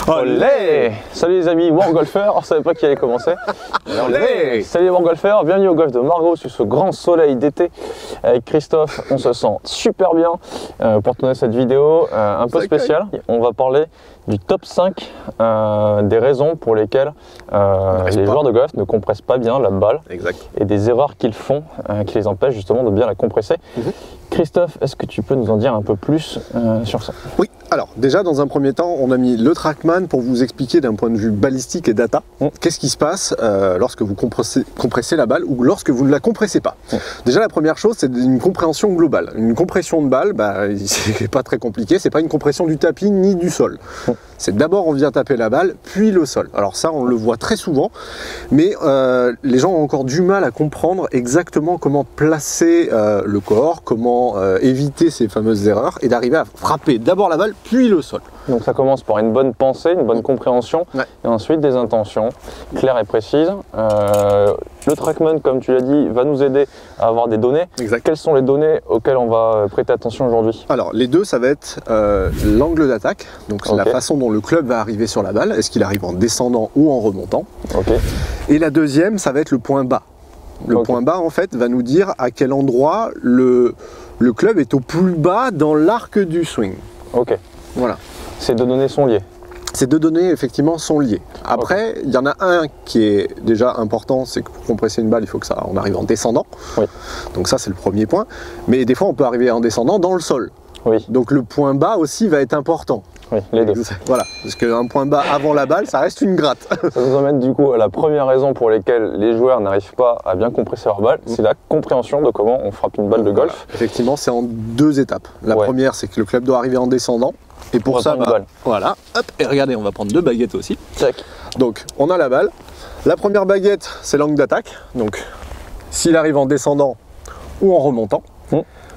Olé! Salut les amis Wargolfers, on ne savait pas qui allait commencer. Olé! Salut les Wargolfers, bienvenue au golf de Margaux sur ce grand soleil d'été. Avec Christophe, on se sent super bien pour tourner cette vidéo un peu spéciale. On va parler du top 5 des raisons pour lesquelles les joueurs de golf ne compressent pas bien la balle. Exact. Et des erreurs qu'ils font qui les empêchent justement de bien la compresser. Christophe, est-ce que tu peux nous en dire un peu plus sur ça? Oui, alors déjà dans un premier temps, on a mis le TrackMan pour vous expliquer d'un point de vue balistique et data, qu'est-ce qui se passe lorsque vous compressez la balle ou lorsque vous ne la compressez pas. Déjà la première chose, c'est une compréhension globale. Une compression de balle, c'est pas très compliqué, c'est pas une compression du tapis ni du sol. C'est d'abord on vient taper la balle, puis le sol. Alors ça, on le voit très souvent, mais les gens ont encore du mal à comprendre exactement comment placer le corps, comment éviter ces fameuses erreurs et d'arriver à frapper d'abord la balle, puis le sol. Donc ça commence par une bonne pensée, une bonne compréhension, et ensuite des intentions claires et précises. Le TrackMan, comme tu l'as dit, va nous aider à avoir des données. Exact. Quelles sont les données auxquelles on va prêter attention aujourd'hui? Alors les deux, ça va être l'angle d'attaque, donc c'est la façon dont le club va arriver sur la balle, est-ce qu'il arrive en descendant ou en remontant. Et la deuxième, ça va être le point bas. Le point bas, en fait, va nous dire à quel endroit le club est au plus bas dans l'arc du swing. Voilà. Ces deux données sont liées. Ces deux données, effectivement, sont liées. Après, il y en a un qui est déjà important, c'est que pour compresser une balle, il faut que on arrive en descendant. Donc ça, c'est le premier point. Mais des fois, on peut arriver en descendant dans le sol. Donc le point bas aussi va être important. Les deux. Voilà, parce qu'un point bas avant la balle, ça reste une gratte. Ça nous emmène du coup à la première raison pour laquelle les joueurs n'arrivent pas à bien compresser leur balle, c'est la compréhension de comment on frappe une balle de golf. Effectivement, c'est en deux étapes. La première, c'est que le club doit arriver en descendant. Et pour ça, voilà, hop, et regardez, on va prendre deux baguettes aussi. Donc, on a la balle. La première baguette, c'est l'angle d'attaque. Donc, s'il arrive en descendant ou en remontant.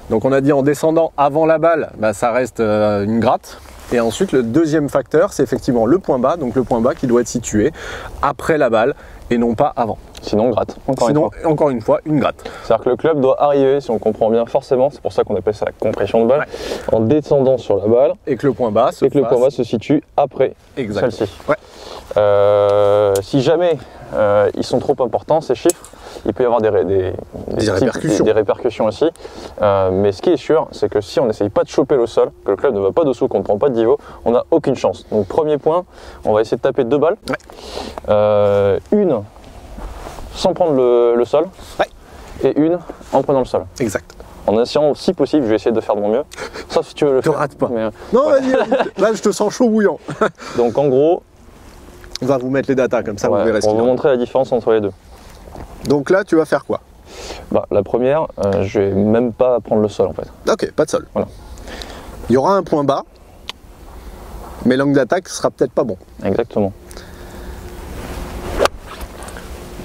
Donc, on a dit en descendant avant la balle, ça reste une gratte. Et ensuite, le deuxième facteur, c'est effectivement le point bas. Donc, le point bas qui doit être situé après la balle et non pas avant. Sinon, gratte. Encore une fois, une gratte. C'est-à-dire que le club doit arriver, si on comprend bien forcément, c'est pour ça qu'on appelle ça la compression de balle, en descendant sur la balle. Et que le point bas se situe après celle-ci. Si jamais ils sont trop importants, ces chiffres, il peut y avoir des répercussions aussi. Mais ce qui est sûr, c'est que si on n'essaye pas de choper le sol, que le club ne va pas dessous, qu'on ne prend pas de niveau, on n'a aucune chance. Donc premier point, on va essayer de taper deux balles. Une sans prendre le sol, et une en prenant le sol. Exact. En essayant, si possible, je vais essayer de faire de mon mieux. Sauf si tu veux le faire. Ne rate pas. Non, vas-y, là je te sens chaud bouillant. Donc en gros, on va vous mettre les datas comme ça, vous verrez ce qu'il y a. On va vous montrer la différence entre les deux. Donc là, tu vas faire quoi? La première, je vais même pas prendre le sol en fait. Ok, pas de sol. Voilà. Il y aura un point bas, mais l'angle d'attaque sera peut-être pas bon. Exactement.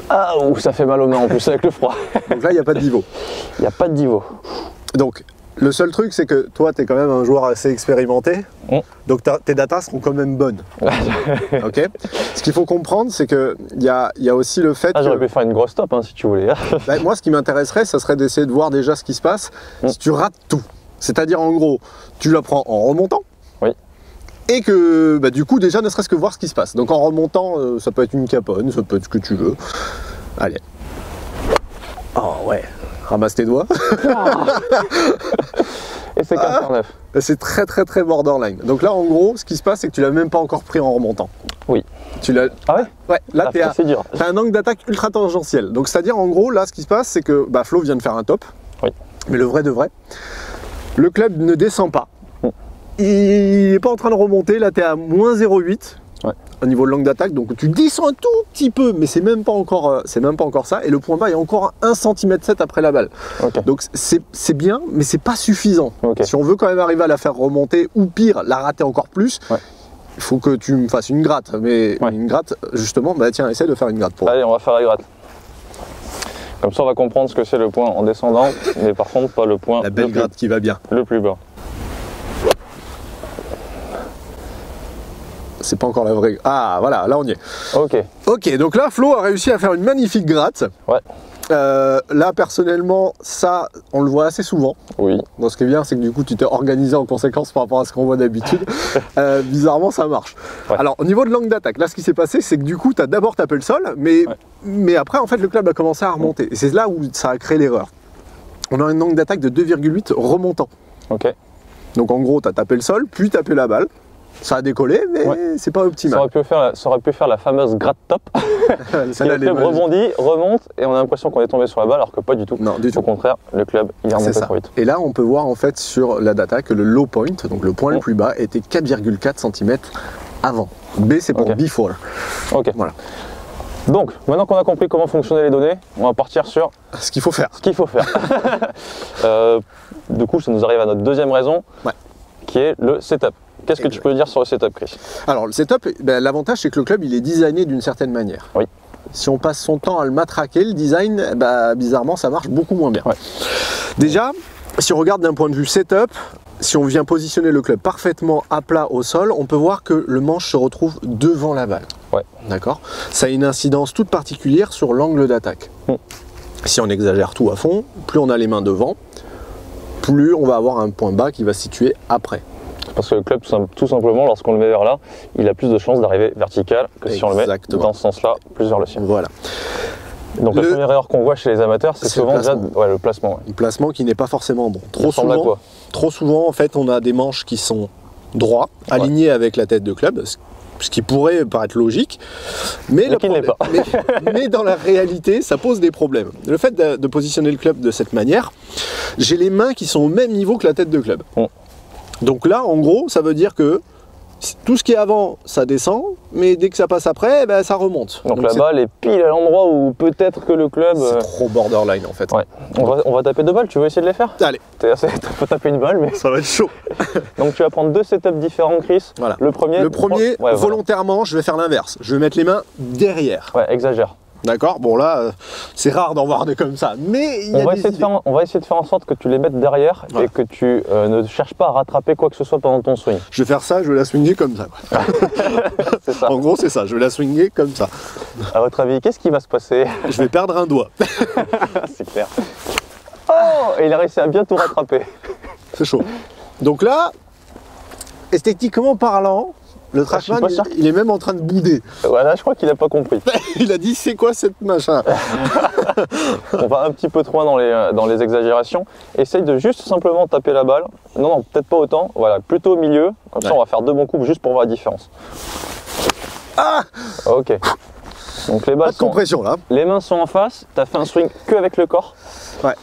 Ah, ça fait mal aux mains en plus avec le froid. Donc là, il n'y a pas de pivot. Il n'y a pas de pivot. Donc, le seul truc, c'est que toi, tu es quand même un joueur assez expérimenté. Donc, tes datas seront quand même bonnes. Ce qu'il faut comprendre, c'est qu'il y a aussi le fait j'aurais pu faire une grosse top si tu voulais. Moi, ce qui m'intéresserait, ça serait d'essayer de voir déjà ce qui se passe si tu rates tout. C'est-à-dire, en gros, tu la prends en remontant. Et que, du coup, déjà, ne serait-ce que voir ce qui se passe. Donc, en remontant, ça peut être une caponne, ça peut être ce que tu veux. Allez. Oh, ouais. Ramasse tes doigts. Et c'est 4,9. C'est très, très, très borderline. Donc là, en gros, ce qui se passe, c'est que tu l'as même pas encore pris en remontant. Tu l'as... Ah ouais? Ouais, là, tu as un angle d'attaque ultra tangentiel. Donc, c'est-à-dire, en gros, là, ce qui se passe, c'est que Flo vient de faire un top. Mais le vrai de vrai, le club ne descend pas. Il n'est pas en train de remonter, là tu es à moins 0,8 au niveau de l'angle d'attaque, donc tu descends un tout petit peu, mais c'est même pas encore ça, et le point bas est encore à 1,7 cm après la balle. Donc c'est bien, mais c'est pas suffisant. Si on veut quand même arriver à la faire remonter, ou pire, la rater encore plus, il faut que tu me fasses une gratte, mais une gratte, justement, tiens, essaie de faire une gratte pour. Allez, on va faire la gratte. Comme ça on va comprendre ce que c'est le point en descendant, mais par contre pas le point. La belle gratte qui va bien. Le plus bas. C'est pas encore la vraie. Ah voilà, là on y est. Ok, donc là Flo a réussi à faire une magnifique gratte. Là, personnellement, ça, on le voit assez souvent. Oui. Donc, ce qui est bien, c'est que du coup, tu t'es organisé en conséquence par rapport à ce qu'on voit d'habitude. Bizarrement, ça marche. Ouais. Alors, au niveau de l'angle d'attaque, là, ce qui s'est passé, c'est que du coup, tu as d'abord tapé le sol, mais après, en fait, le club a commencé à remonter. Et c'est là où ça a créé l'erreur. On a un angle d'attaque de 2,8 remontant. Ok. Donc, en gros, tu as tapé le sol, puis tapé la balle. Ça a décollé, mais c'est pas optimal. Ça aurait pu faire la fameuse gratte top. Le club rebondit, remonte et on a l'impression qu'on est tombé sur la balle alors que pas du tout. Non, du tout. Au contraire, le club il est remonté trop vite. Et là, on peut voir en fait sur la data que le low point, donc le point le plus bas, était 4,4 cm avant. B, c'est pour before. Ok. Voilà. Donc, maintenant qu'on a compris comment fonctionnaient les données, on va partir sur ce qu'il faut faire. Ce qu'il faut faire. Du coup, ça nous arrive à notre deuxième raison, qui est le setup. Qu'est-ce que tu peux dire sur le setup, Chris? Alors, le setup, l'avantage, c'est que le club, il est designé d'une certaine manière. Oui. Si on passe son temps à le matraquer, le design, bizarrement, ça marche beaucoup moins bien. Ouais. Déjà, si on regarde d'un point de vue setup, si on vient positionner le club parfaitement à plat au sol, on peut voir que le manche se retrouve devant la balle. Ouais. D'accord? Ça a une incidence toute particulière sur l'angle d'attaque. Si on exagère tout à fond, plus on a les mains devant, plus on va avoir un point bas qui va se situer après. Parce que le club, tout simplement, lorsqu'on le met vers là, il a plus de chances d'arriver vertical que si on le met dans ce sens-là, plus vers le ciel. Voilà. Donc la première erreur qu'on voit chez les amateurs, c'est souvent déjà le placement. Le placement qui n'est pas forcément bon. Trop souvent, en fait, on a des manches qui sont droits, alignés avec la tête de club, ce qui pourrait paraître logique, mais dans la réalité, ça pose des problèmes. Le fait de positionner le club de cette manière, j'ai les mains qui sont au même niveau que la tête de club. Donc là, en gros, ça veut dire que tout ce qui est avant, ça descend, mais dès que ça passe après, ça remonte. Donc la balle est pile à l'endroit où peut-être que le club... C'est trop borderline en fait. Ouais. On va taper deux balles, tu veux essayer de les faire? Allez. Faut taper une balle, mais... Ça va être chaud. Donc tu vas prendre deux setups différents, Chris. Voilà. Le premier, volontairement, je vais faire l'inverse. Je vais mettre les mains derrière. Ouais, exagère. D'accord, bon là, c'est rare d'en voir des comme ça, mais on va essayer de faire en sorte que tu les mettes derrière et que tu ne cherches pas à rattraper quoi que ce soit pendant ton swing. Je vais faire ça, je vais la swinger comme ça. C'est ça. En gros, c'est ça, je vais la swinger comme ça. À votre avis, qu'est-ce qui va se passer? Je vais perdre un doigt. C'est clair. Oh, et il a réussi à bien tout rattraper. C'est chaud. Donc là, esthétiquement parlant, le Trackman, il est même en train de bouder. Voilà, je crois qu'il n'a pas compris. Il a dit, c'est quoi cette machin? On va un petit peu trop loin dans les exagérations. Essaye de juste simplement taper la balle. Non, peut-être pas autant. Voilà, plutôt au milieu. Comme ça, on va faire deux bons coups juste pour voir la différence. Ah! Ok. Donc les balles compression là. Les mains sont en face. Tu as fait un swing que avec le corps. Ouais.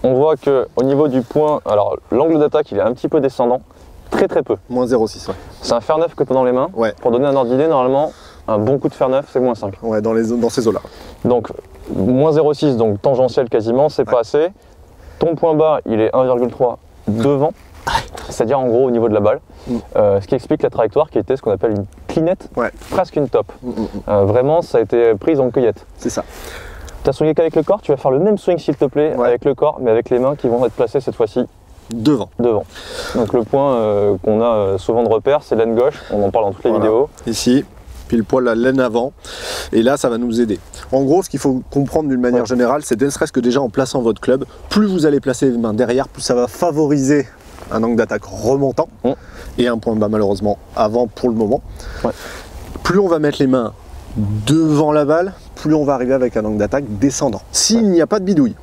On voit qu'au niveau du point, alors l'angle d'attaque, il est un petit peu descendant. Très peu. Moins 0,6, ouais. C'est un fer neuf que tu as dans les mains. Ouais. Pour donner un ordre d'idée, normalement, un bon coup de fer neuf, c'est moins 5. Ouais, dans ces eaux-là. Donc, moins 0,6, donc tangentiel quasiment, c'est pas assez. Ton point bas, il est 1,3 devant, c'est-à-dire en gros au niveau de la balle. Ce qui explique la trajectoire qui était ce qu'on appelle une clinette, presque une top. Vraiment, ça a été prise en cueillette. C'est ça. Tu as swingé qu'avec le corps, tu vas faire le même swing s'il te plaît, avec le corps, mais avec les mains qui vont être placées cette fois-ci devant. Donc le point qu'on a souvent de repère, c'est l'aine gauche, on en parle dans toutes les vidéos. Ici, pile poil la laine avant, et là ça va nous aider. En gros, ce qu'il faut comprendre d'une manière générale, c'est ne serait-ce que déjà en plaçant votre club, plus vous allez placer les mains derrière, plus ça va favoriser un angle d'attaque remontant, et un point bas malheureusement avant pour le moment. Plus on va mettre les mains devant la balle, plus on va arriver avec un angle d'attaque descendant. S'il n'y a pas de bidouille.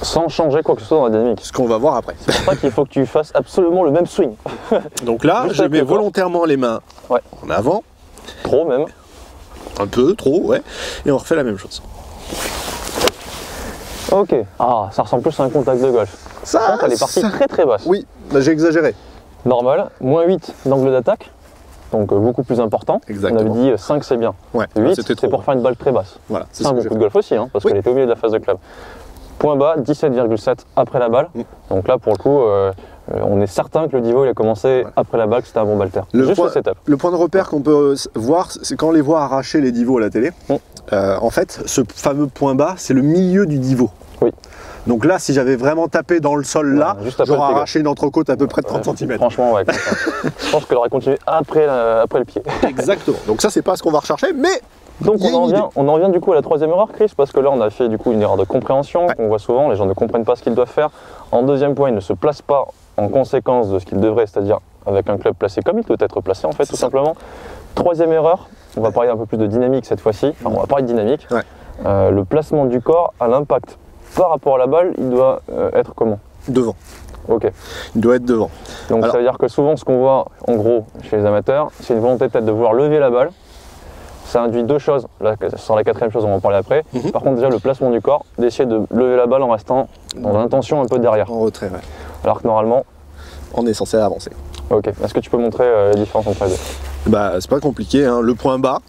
Sans changer quoi que ce soit dans la dynamique. Ce qu'on va voir après. C'est pour ça qu'il faut que tu fasses absolument le même swing. Donc là, je mets volontairement les mains en avant. Trop même. Un peu, trop, ouais. Et on refait la même chose. Ok. Ah, ça ressemble plus à un contact de golf. Ça, elle est partie très basse. Oui, là j'ai exagéré. Normal. Moins 8 d'angle d'attaque. Donc beaucoup plus important. Exactement. On avait dit 5 c'est bien. 8 c'est pour faire une balle très basse. Voilà, c'est un bon coup de golf aussi, parce qu'elle était au milieu de la phase de club. Point bas, 17,7 après la balle. Donc là, pour le coup, on est certain que le niveau il a commencé après la balle, que c'était un bon balter. Le point de repère qu'on peut voir, c'est quand on les voit arracher les divos à la télé. En fait, ce fameux point bas, c'est le milieu du divot. Oui. Donc là, si j'avais vraiment tapé dans le sol là, j'aurais arraché une entrecôte à peu près de 30 cm. Franchement, ouais. Je pense qu'elle aurait continué après le pied. Exactement. Donc ça, c'est pas ce qu'on va rechercher, mais donc on en vient du coup à la troisième erreur, Chris, parce que là on a fait du coup une erreur de compréhension, qu'on voit souvent, les gens ne comprennent pas ce qu'ils doivent faire. En deuxième point, ils ne se placent pas en conséquence de ce qu'ils devraient, c'est-à-dire avec un club placé comme il doit être placé en fait, tout simplement. Troisième erreur, on va parler un peu plus de dynamique cette fois-ci, enfin on va parler de dynamique. Le placement du corps à l'impact par rapport à la balle, il doit être comment? Devant. Ok. Il doit être devant. Donc ça veut dire que souvent ce qu'on voit en gros chez les amateurs, c'est une volonté peut-être de vouloir lever la balle. Ça induit deux choses, là, sur la quatrième chose on va en parler après. Par contre déjà le placement du corps, d'essayer de lever la balle en restant dans l'intention un peu derrière. En retrait, ouais. Alors que normalement... on est censé avancer. Ok, est-ce que tu peux montrer la différence entre les deux? Bah c'est pas compliqué, hein. Le point bas,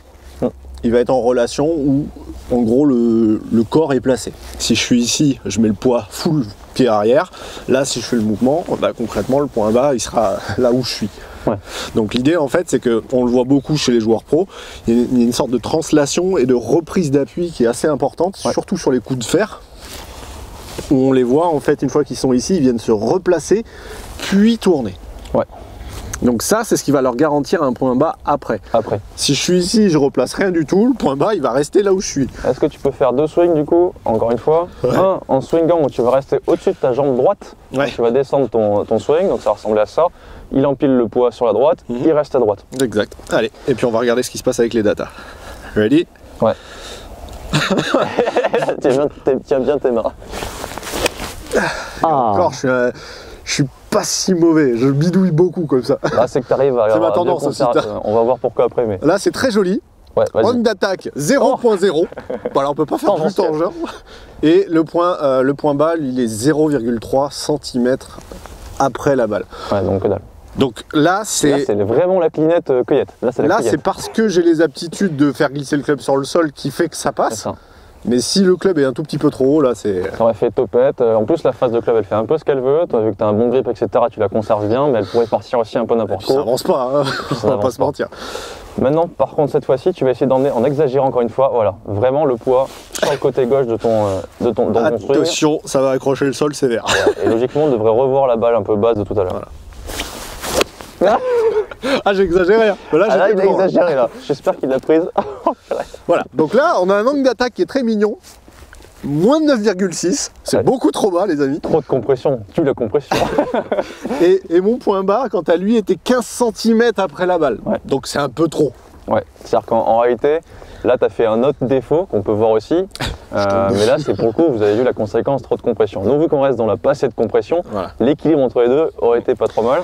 il va être en relation où en gros le corps est placé. Si je suis ici, je mets le poids full pied arrière. Là si je fais le mouvement, bah, concrètement le point bas il sera là où je suis. Ouais. Donc l'idée en fait c'est que on le voit beaucoup chez les joueurs pros, il y a une sorte de translation et de reprise d'appui qui est assez importante, surtout sur les coups de fer, où on les voit en fait une fois qu'ils sont ici, ils viennent se replacer puis tourner. Ouais. Donc ça c'est ce qui va leur garantir un point bas après. Si je suis ici, je replace rien du tout, le point bas il va rester là où je suis. Est-ce que tu peux faire deux swings du coup, encore une fois? Un en swingant où tu vas rester au-dessus de ta jambe droite, tu vas descendre ton swing, donc ça va ressembler à ça. Il empile le poids sur la droite, il reste à droite. Exact. Allez, et puis on va regarder ce qui se passe avec les datas. Ready? Ouais. Tiens bien tes mains. Encore, je suis pas si mauvais, je bidouille beaucoup comme ça. Là, c'est que tu arrives à... C'est ma tendance aussi. On va voir pourquoi après. Mais... là, c'est très joli. Ouais, on d'attaque 0.0. Voilà, on peut pas faire plus tangent. Et le point bas, lui, il est 0,3 cm après la balle. Ouais, donc que dalle. Donc là, c'est vraiment la clinette cueillette. Là, c'est parce que j'ai les aptitudes de faire glisser le club sur le sol qui fait que ça passe. Mais si le club est un tout petit peu trop haut, là, c'est... ça aurait fait topette. En plus, la phase de club, elle fait un peu ce qu'elle veut. Toi, vu que tu as un bon grip, etc., tu la conserves bien, mais elle pourrait partir aussi un peu n'importe où. Ça avance pas, hein. On va pas se mentir. Maintenant, par contre, cette fois-ci, tu vas essayer d'emmener, en exagérant encore une fois, voilà, vraiment le poids sur le côté gauche de ton swing. Attention, ça va accrocher le sol sévère. Et logiquement, on devrait revoir la balle un peu basse de tout à l'heure. Voilà. Ah, j'ai exagéré. Là, il a exagéré là. J'espère qu'il l'a prise. Voilà. Donc là, on a un angle d'attaque qui est très mignon. Moins de 9,6. C'est beaucoup trop bas, les amis. Trop de compression. Tue la compression. et mon point bas, quant à lui, était 15 cm après la balle. Donc c'est un peu trop. Ouais. C'est-à-dire qu'en réalité, là, tu as fait un autre défaut qu'on peut voir aussi. Mais là, c'est pour le coup, vous avez vu la conséquence, trop de compression. Donc, vu qu'on reste dans la passée de compression, l'équilibre entre les deux aurait été pas trop mal.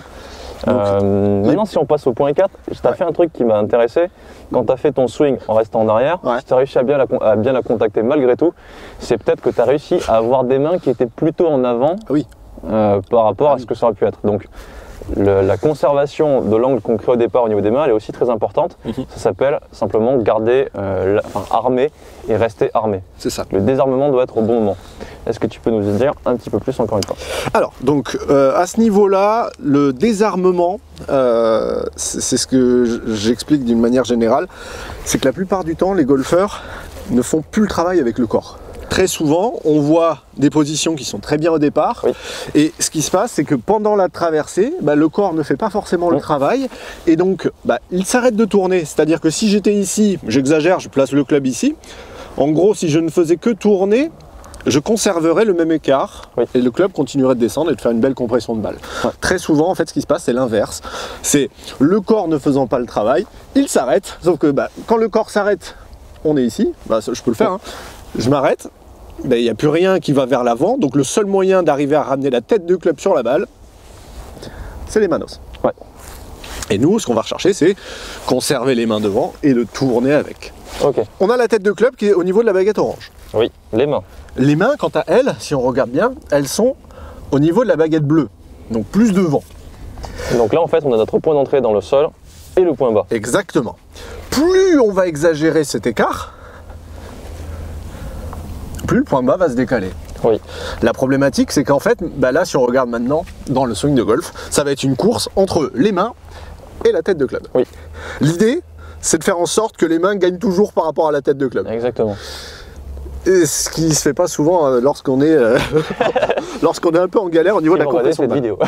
Maintenant, si on passe au point 4, tu as fait un truc qui m'a intéressé. Quand tu as fait ton swing en restant en arrière, si tu as réussi à bien la contacter malgré tout, c'est peut-être que tu as réussi à avoir des mains qui étaient plutôt en avant par rapport à ce que ça aurait pu être. Donc, la conservation de l'angle qu'on crée au départ au niveau des mains, elle est aussi très importante. Ça s'appelle simplement garder, armé et rester armé. C'est ça. Le désarmement doit être au bon moment. Est-ce que tu peux nous dire un petit peu plus encore une fois? Alors, donc à ce niveau-là, le désarmement, c'est ce que j'explique d'une manière générale, c'est que la plupart du temps, les golfeurs ne font plus le travail avec le corps. Très souvent, on voit des positions qui sont très bien au départ, et ce qui se passe, c'est que pendant la traversée, le corps ne fait pas forcément le travail, et donc il s'arrête de tourner. C'est-à-dire que si j'étais ici, j'exagère, je place le club ici, en gros, si je ne faisais que tourner, je conserverais le même écart, et le club continuerait de descendre et de faire une belle compression de balle. Très souvent, en fait, ce qui se passe, c'est l'inverse. C'est le corps ne faisant pas le travail, il s'arrête, sauf que quand le corps s'arrête, on est ici, je peux le faire, hein. Je m'arrête, il n'y a plus rien qui va vers l'avant, donc le seul moyen d'arriver à ramener la tête de club sur la balle, c'est les manos. Et nous, ce qu'on va rechercher, c'est conserver les mains devant et de tourner avec. On a la tête de club qui est au niveau de la baguette orange. Oui, les mains. Les mains, quant à elles, si on regarde bien, elles sont au niveau de la baguette bleue, donc plus devant. Donc là, en fait, on a notre point d'entrée dans le sol et le point bas. Exactement. Plus on va exagérer cet écart, plus le point bas va se décaler. La problématique, c'est qu'en fait, là, si on regarde maintenant dans le swing de golf, ça va être une course entre les mains et la tête de club. L'idée, c'est de faire en sorte que les mains gagnent toujours par rapport à la tête de club. Exactement. Et ce qui se fait pas souvent lorsqu'on est, lorsqu'on est un peu en galère au niveau de la compression de balle. vidéo.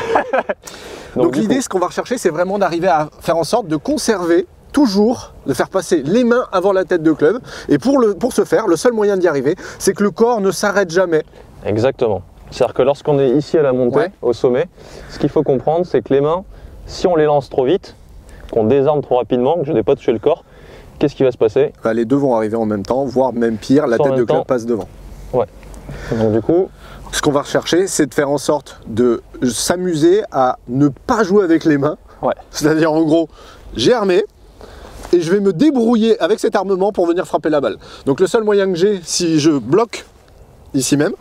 Donc l'idée, ce qu'on va rechercher, c'est vraiment d'arriver à faire en sorte de conserver toujours, de faire passer les mains avant la tête de club. Et pour ce faire, le seul moyen d'y arriver, c'est que le corps ne s'arrête jamais. Exactement. C'est-à-dire que lorsqu'on est ici à la montée, au sommet, ce qu'il faut comprendre, c'est que les mains, si on les lance trop vite, qu'on désarme trop rapidement, que je n'ai pas touché le corps, qu'est-ce qui va se passer? Les deux vont arriver en même temps, voire même pire, la tête de club passe devant. Ouais. Donc du coup, ce qu'on va rechercher, c'est de faire en sorte de s'amuser à ne pas jouer avec les mains. Ouais. C'est-à-dire en gros, j'ai armé et je vais me débrouiller avec cet armement pour venir frapper la balle. Donc le seul moyen que j'ai, si je bloque ici même,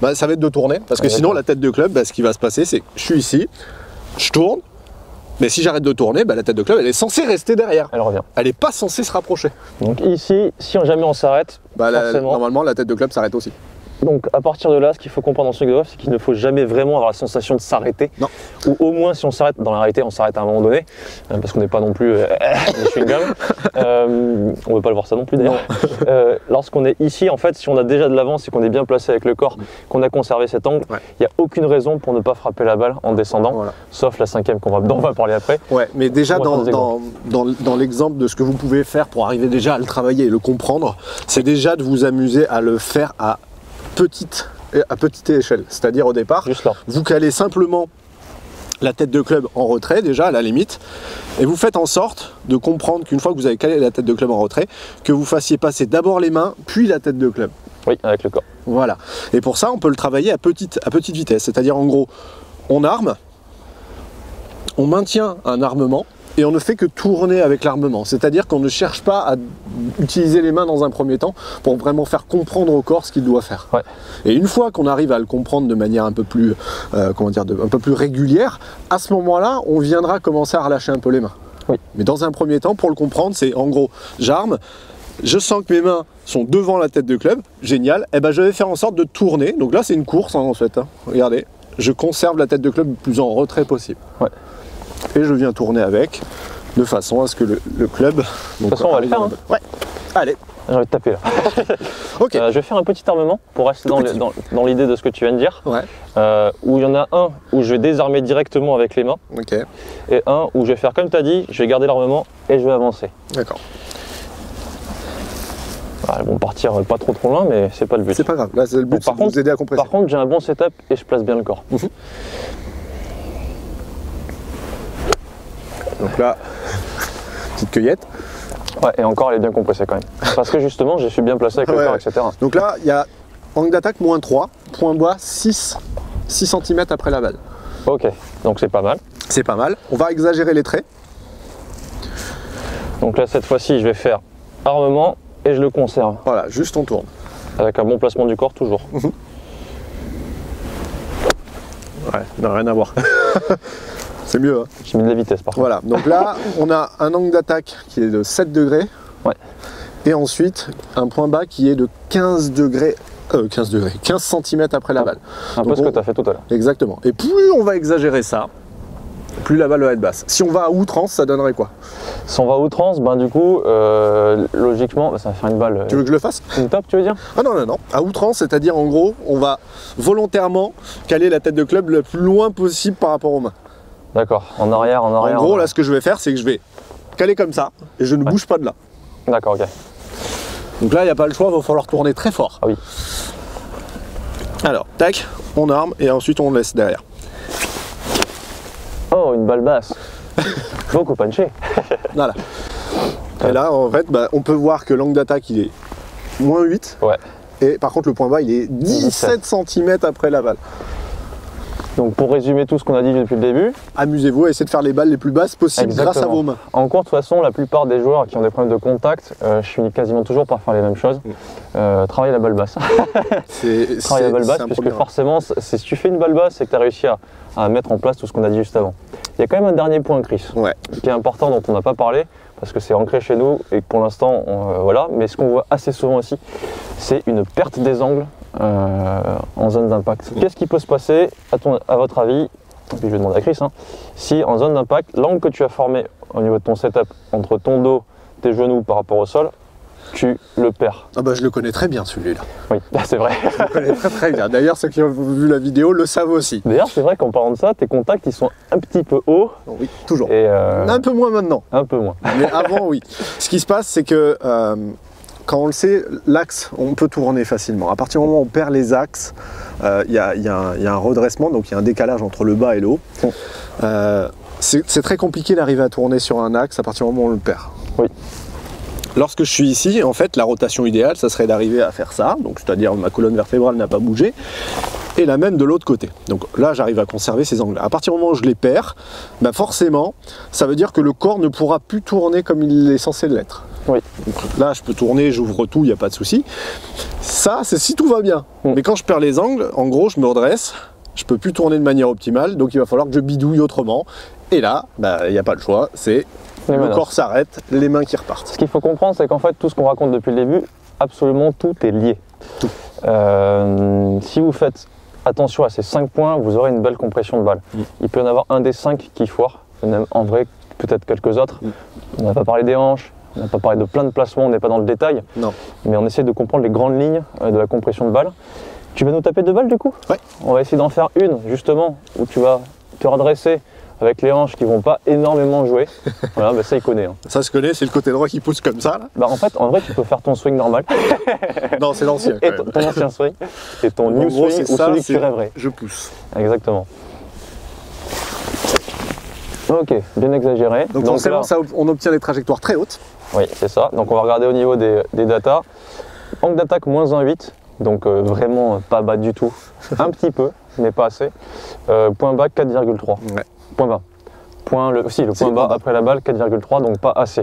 bah, ça va être de tourner. Parce que sinon, la tête de club, bah, ce qui va se passer, c'est que je suis ici, je tourne. Mais si j'arrête de tourner, bah, la tête de club, elle est censée rester derrière. Elle revient. Elle n'est pas censée se rapprocher. Donc ici, si jamais on s'arrête, normalement, la tête de club s'arrête aussi. Donc à partir de là, ce qu'il faut comprendre dans ce golf, c'est qu'il ne faut jamais vraiment avoir la sensation de s'arrêter. Non. Ou au moins, si on s'arrête, dans la réalité, on s'arrête à un moment donné, parce qu'on n'est pas non plus des chewing-gums. On ne veut pas le voir ça non plus d'ailleurs. Lorsqu'on est ici, en fait, si on a déjà de l'avance et qu'on est bien placé avec le corps, qu'on a conservé cet angle, il n'y a aucune raison pour ne pas frapper la balle en descendant, sauf la cinquième dont on va parler après. Ouais, mais déjà dans l'exemple de ce que vous pouvez faire pour arriver déjà à le travailler et le comprendre, c'est déjà de vous amuser à le faire à petite échelle, c'est-à-dire au départ, vous calez simplement la tête de club en retrait déjà à la limite, et vous faites en sorte de comprendre qu'une fois que vous avez calé la tête de club en retrait, que vous fassiez passer d'abord les mains, puis la tête de club. Oui, avec le corps. Voilà. Et pour ça, on peut le travailler à petite vitesse, c'est-à-dire en gros, on arme, on maintient un armement, et on ne fait que tourner avec l'armement. C'est-à-dire qu'on ne cherche pas à utiliser les mains dans un premier temps pour vraiment faire comprendre au corps ce qu'il doit faire. Ouais. Et une fois qu'on arrive à le comprendre de manière un peu plus, un peu plus régulière, à ce moment-là, on viendra commencer à relâcher un peu les mains. Oui. Mais dans un premier temps, pour le comprendre, c'est en gros, j'arme, je sens que mes mains sont devant la tête de club, génial, et ben je vais faire en sorte de tourner. Donc là, c'est une course en fait. Hein. Regardez, je conserve la tête de club le plus en retrait possible. Ouais. Et je viens tourner avec, de façon à ce que le club... De toute façon, on va le faire. Hein. Ouais, allez. J'ai envie de taper là. Okay. Je vais faire un petit armement pour rester dans l'idée de ce que tu viens de dire. Ouais. Où il y en a un où je vais désarmer directement avec les mains. Okay. Et un où je vais faire comme tu as dit, je vais garder l'armement et je vais avancer. D'accord. Elles vont partir pas trop loin, mais c'est pas le but. C'est pas grave, là c'est le but, c'est de vous aider à compresser. Par contre, j'ai un bon setup et je place bien le corps. Donc là, petite cueillette. Ouais, et encore elle est bien compressée quand même. Parce que justement, je suis bien placé avec le corps, etc. Donc là, il y a angle d'attaque -3, point bas 6 cm après la balle. Ok, donc c'est pas mal. C'est pas mal. On va exagérer les traits. Donc là, cette fois-ci, je vais faire armement et je le conserve. Voilà, juste on tourne. Avec un bon placement du corps, toujours. Ouais, n'a rien à voir. C'est mieux. Hein. J'ai mis de la vitesse par contre. Voilà, donc là, on a un angle d'attaque qui est de 7 degrés. Ouais. Et ensuite, un point bas qui est de 15 cm après la balle. Un peu ce que tu as fait tout à l'heure. Exactement. Et plus on va exagérer ça, plus la balle va être basse. Si on va à outrance, ça donnerait quoi? Si on va à outrance, ben du coup, logiquement, ça va faire une balle. Tu veux que je le fasse? Une top, tu veux dire? Ah non, non, non. À outrance, c'est-à-dire en gros, on va volontairement caler la tête de club le plus loin possible par rapport aux mains. D'accord, en arrière, en arrière. En gros, là, ce que je vais faire, c'est que je vais caler comme ça et je ne bouge pas de là. D'accord, ok. Donc là, il n'y a pas le choix, il va falloir tourner très fort. Ah oui. Alors, tac, on arme et ensuite on laisse derrière. Oh, une balle basse. Beaucoup punché. Voilà. Et là, en fait, bah, on peut voir que l'angle d'attaque, il est -8. Ouais. Et par contre, le point bas, il est 17 cm après la balle. Donc pour résumer tout ce qu'on a dit depuis le début, amusez-vous à essayer de faire les balles les plus basses possibles grâce à vos mains. En cours, de toute façon, la plupart des joueurs qui ont des problèmes de contact, je finis quasiment toujours par faire les mêmes choses. Travailler la balle basse. Travailler la balle basse, puisque forcément, si tu fais une balle basse, c'est que tu as réussi à mettre en place tout ce qu'on a dit juste avant. Il y a quand même un dernier point, Chris, qui est important, dont on n'a pas parlé, parce que c'est ancré chez nous et que pour l'instant, voilà. Mais ce qu'on voit assez souvent aussi, c'est une perte des angles en zone d'impact. Qu'est-ce qui peut se passer, à votre avis, et puis je vais demander à Chris, hein, si en zone d'impact, l'angle que tu as formé au niveau de ton setup entre ton dos, tes genoux par rapport au sol, tu le perds. Ah bah je le connais très bien celui-là. Oui, c'est vrai. Je le connais très très bien. D'ailleurs, ceux qui ont vu la vidéo le savent aussi. D'ailleurs, c'est vrai qu'en parlant de ça, tes contacts, ils sont un petit peu hauts. Oui, toujours. Et un peu moins maintenant. un peu moins. Mais avant, oui. Ce qui se passe, c'est que quand on le sait, l'axe, on peut tourner facilement. À partir du moment où on perd les axes, il y a un redressement, donc il y a un décalage entre le bas et le haut. C'est très compliqué d'arriver à tourner sur un axe à partir du moment où on le perd. Oui. Lorsque je suis ici, en fait, la rotation idéale, ça serait d'arriver à faire ça, donc c'est-à-dire ma colonne vertébrale n'a pas bougé, et la même de l'autre côté. Donc là, j'arrive à conserver ces angles. À partir du moment où je les perds, bah forcément, ça veut dire que le corps ne pourra plus tourner comme il est censé l'être. Oui. Donc là, je peux tourner, j'ouvre tout, il n'y a pas de souci. Ça, c'est si tout va bien. Mais quand je perds les angles, en gros, je me redresse, je peux plus tourner de manière optimale, donc il va falloir que je bidouille autrement. Et là, bah, il n'y a pas le choix, c'est le corps s'arrête, les mains qui repartent. Ce qu'il faut comprendre, c'est qu'en fait, tout ce qu'on raconte depuis le début, absolument tout est lié. Tout. Si vous faites attention à ces 5 points, vous aurez une belle compression de balle. Il peut y en avoir un des 5 qui foire, même en vrai, peut-être quelques autres. On n'a pas parlé des hanches, on n'a pas parlé de plein de placements, on n'est pas dans le détail. Non. Mais on essaie de comprendre les grandes lignes de la compression de balle. Tu vas nous taper 2 balles du coup? Ouais. On va essayer d'en faire une, justement, où tu vas te redresser avec les hanches qui vont pas énormément jouer. Voilà, bah ça il connaît. Hein. Ça se connaît, c'est le côté droit qui pousse comme ça. Là. Bah en fait, en vrai, tu peux faire ton swing normal. Non, c'est l'ancien. Et ton ancien swing. Et ton new gros, swing ou ça, celui que tu rêverais. Je pousse. Exactement. Ok, bien exagéré. Donc forcément, là, ça, on obtient des trajectoires très hautes. Oui, c'est ça. Donc on va regarder au niveau des datas. Angle d'attaque moins 1,8. Donc vraiment pas bas du tout. Un petit peu, mais pas assez. Point bas 4,3. Ouais. Point bas. Le point bas après la balle 4,3, donc pas assez.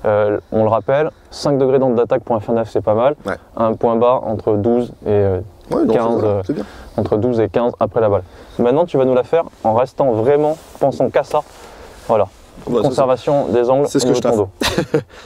On le rappelle, 5 degrés d'angle d'attaque pour un fin neuf, c'est pas mal. Ouais. Un point bas entre 12 et 15, entre 12 et 15 après la balle. Maintenant, tu vas nous la faire en restant vraiment pensant qu'à ça. Voilà. Bah, conservation des angles. C'est ce que je t'ai.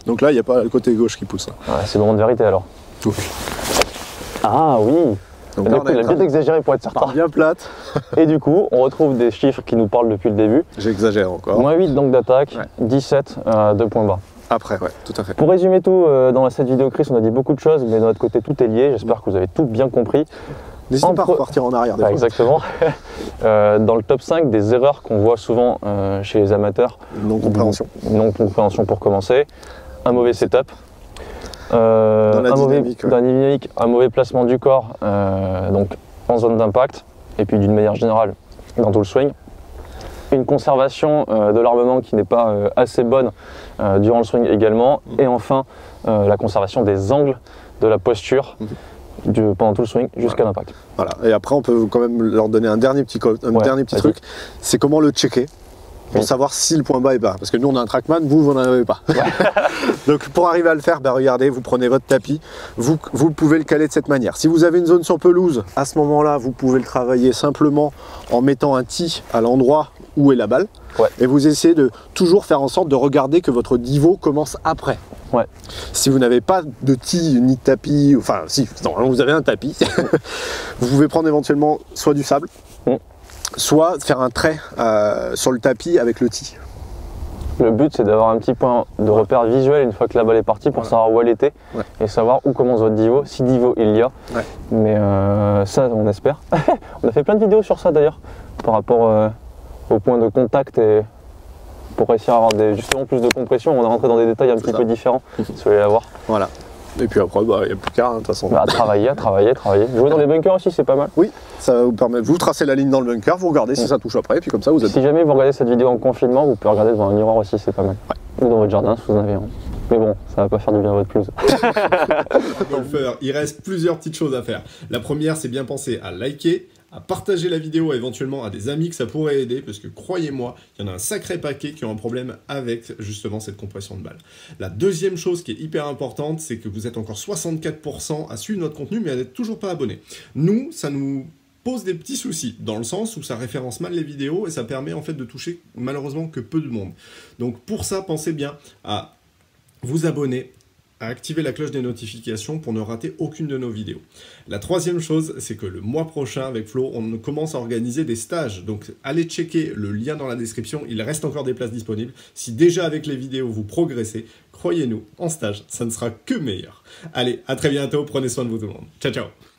Donc là, il n'y a pas le côté gauche qui pousse. Ouais, c'est le moment de vérité alors. Ouf. Ah oui. Donc là, il a bien exagéré pour être certain. Bien plate. Et du coup, on retrouve des chiffres qui nous parlent depuis le début. J'exagère encore. Moins 8 d'angle d'attaque, 17 de points bas. Après, ouais, tout à fait. Pour résumer tout, dans cette vidéo, Chris, on a dit beaucoup de choses, mais de notre côté, tout est lié. J'espère que vous avez tout bien compris. N'hésitez pas à repartir en arrière. Exactement. Dans le top 5 des erreurs qu'on voit souvent chez les amateurs. Non-compréhension. Non-compréhension pour commencer. Un mauvais setup. Un mauvais placement du corps, donc en zone d'impact, et puis d'une manière générale dans tout le swing. Une conservation de l'armement qui n'est pas assez bonne durant le swing également. Et enfin, la conservation des angles de la posture pendant tout le swing jusqu'à l'impact. Voilà. Et après, on peut quand même leur donner un dernier petit truc. C'est comment le checker pour savoir si le point bas est bas. Parce que nous, on a un trackman, vous n'en avez pas. Donc, pour arriver à le faire, regardez, vous prenez votre tapis, vous pouvez le caler de cette manière. Si vous avez une zone sur pelouse, à ce moment-là, vous pouvez le travailler simplement en mettant un tee à l'endroit où est la balle. Et vous essayez de toujours faire en sorte de regarder que votre niveau commence après. Si vous n'avez pas de tee ni de tapis, enfin, si, non, vous avez un tapis, vous pouvez prendre éventuellement soit du sable, soit faire un trait sur le tapis avec le tee. Le but, c'est d'avoir un petit point de repère visuel une fois que la balle est partie pour savoir où elle était et savoir où commence votre niveau, si niveau il y a. Mais ça, on espère. On a fait plein de vidéos sur ça d'ailleurs, par rapport au point de contact et pour réussir à avoir justement plus de compression. On est rentré dans des détails un petit peu différents, si vous voulez la voir. Voilà. Et puis après, il n'y a plus qu'à, de toute façon. Travailler. Jouer dans les bunkers aussi, c'est pas mal. Oui, ça va vous permettre. Vous tracez la ligne dans le bunker, vous regardez si ça touche après, et puis comme ça, vous êtes. Si jamais vous regardez cette vidéo en confinement, vous pouvez regarder devant un miroir aussi, c'est pas mal. Ou dans votre jardin, si vous en avez un. Mais bon, ça va pas faire du bien à votre pelouse. Golfeur, il reste plusieurs petites choses à faire. La première, c'est bien penser à liker, à partager la vidéo éventuellement à des amis que ça pourrait aider, parce que croyez-moi, il y en a un sacré paquet qui ont un problème avec justement cette compression de balle. La deuxième chose qui est hyper importante, c'est que vous êtes encore 64% à suivre notre contenu, mais à n'être toujours pas abonné. Nous, ça nous pose des petits soucis, dans le sens où ça référence mal les vidéos et ça permet en fait de toucher malheureusement que peu de monde. Donc pour ça, pensez bien à vous abonner, à activer la cloche des notifications pour ne rater aucune de nos vidéos. La troisième chose, c'est que le mois prochain, avec Flo, on commence à organiser des stages. Donc, allez checker le lien dans la description. Il reste encore des places disponibles. Si déjà avec les vidéos, vous progressez, croyez-nous, en stage, ça ne sera que meilleur. Allez, à très bientôt. Prenez soin de vous tout le monde. Ciao, ciao.